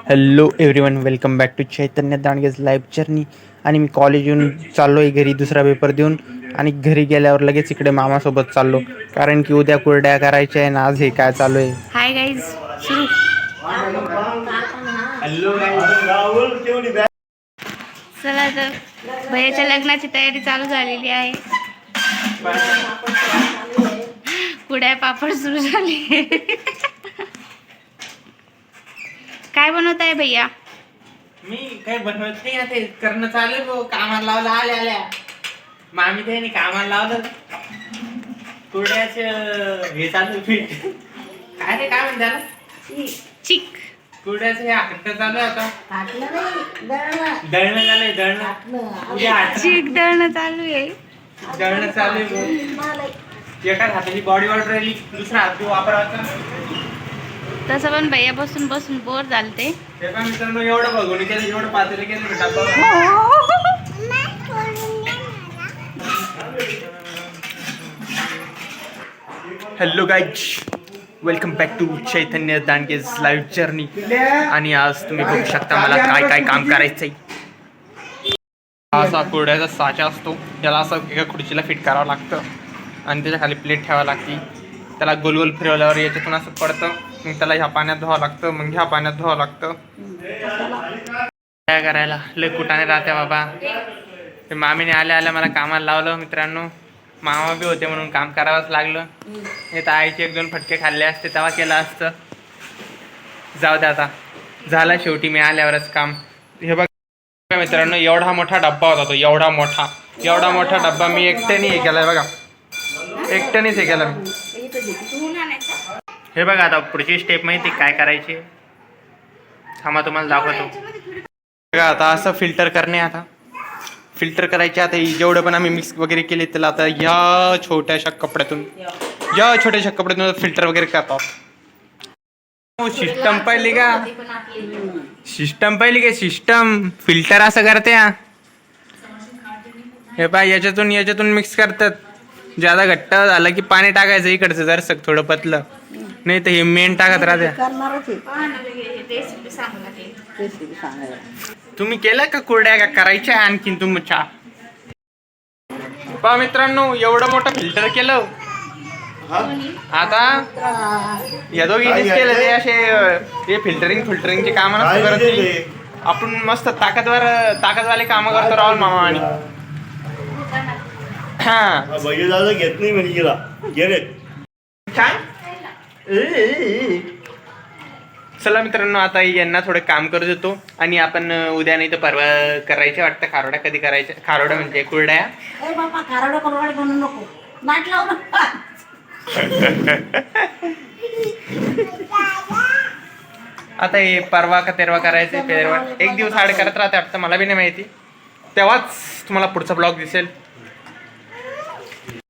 Hello everyone, welcome back to Chaitanya Dandge's live journey. आणि मी college येऊन चाललो आहे घरी दुसरा पेपर देऊन. आणि घरी गेल्यावर लगेच इकडे मामासोबत चाललो, कारण की उद्या कुरड्या करायच्या आहे ना. आज हे काय चालू आहे. हाय गाईज, सुरू. चला तर भैयाच्या लग्नाची तयारी चालू झालेली आहे. कुड्या पापड सुरू झाले. काय बनवत आहे भैया? मी काय बनवत नाही, आता करणं चालू आहे. कामाला लावलं आल्या मामी त्याने कामाला लावलं. कुरड्याच हे चालू पीठ काय रे, काय म्हणतात चिक. कुरड्याचं हे आकट चालू आहे आता. दळणं झालंय, दळणं चिक दळणं चालू आहे. दळणं चालू आहे. एका हाताची बॉडी वॉटर राहिली, दुसरा हात वापरायचा. तसं पण भैया बसून बसून बोर झालते. ते पण मित्रांनो एवढं बघून केलं, एवढं पातेलं केलं बेटा. Hello guys, welcome back to Chaitanya Dandge's live journey. आणि आज तुम्ही बघू शकता मला काय काय काम करायचंय. असा कुरड्याचा साचा असतो, त्याला असं एका खुर्चीला फिट करावं लागतं आणि त्याच्या खाली प्लेट ठेवावं लागते. त्याला गोल गोल फिरवल्यावर याच्यातून असं पडतं. मग त्याला ह्या पाण्यात धुवावं लागतं, मग ह्या पाण्यात धुवावं लागतं. काय करायला लय कुटाने राहते बाबा. ते मामीने आल्या आल्या मला कामाला लावलं मित्रांनो. मामा बी होते म्हणून काम करावंच लागलं. हे तर आईचे 1-2 फटके खाल्ले असते तेव्हा केलं असतं. जाऊ दे, आता झालं शेवटी मी आल्यावरच काम. हे बघ मित्रांनो, एवढा मोठा डब्बा होता तो, एवढा मोठा डब्बा मी एकट्याने हे केलाय बघा. एकट्यानेच हे केलं मी. हे बघा, आता पुढची स्टेप माहिती काय करायची. थांबा तुम्हाला दाखवतो. बघा आता असं फिल्टर करणे. आता फिल्टर करायचे. आता जेवढं पण आम्ही मिक्स वगैरे केले त्याला आता या छोट्याशा कपड्यातून फिल्टर वगैरे करतात. सिस्टम पाहिली का सिस्टम फिल्टर असं करते. हे पाय, याच्यातून मिक्स करतात. ज्यादा घट्ट झालं की पाणी टाकायचं इकडचं जरसं थोडं पतलं, नाही तर हे मेन टाकत राहते. तुम्ही केलं का कुरड्या, का करायच्या आणखीन तुमच्या? पहा मित्रांनो, एवढं मोठं फिल्टर केलं. आता या दोघींनीच केलं ते. असे हे फिल्टरिंगचे काम नसतं करत नाही. आपण मस्त ताकदवाले काम करतो राहुल मामा. आणि हा घेत नाही म्हणजे काय. चला मित्रांनो, आता यांना थोडं काम करू देतो. आणि आपण उद्या नाही तर परवा करायचे वाटतं खारोड्या. कधी करायच्या खारोड्या म्हणजे कुरड्या. आता हे परवा का तेरवा करायचे. एक दिवस आड करत राहते वाटतं, मला बी नाही माहिती. तेव्हाच तुम्हाला पुढचा ब्लॉग दिसेल.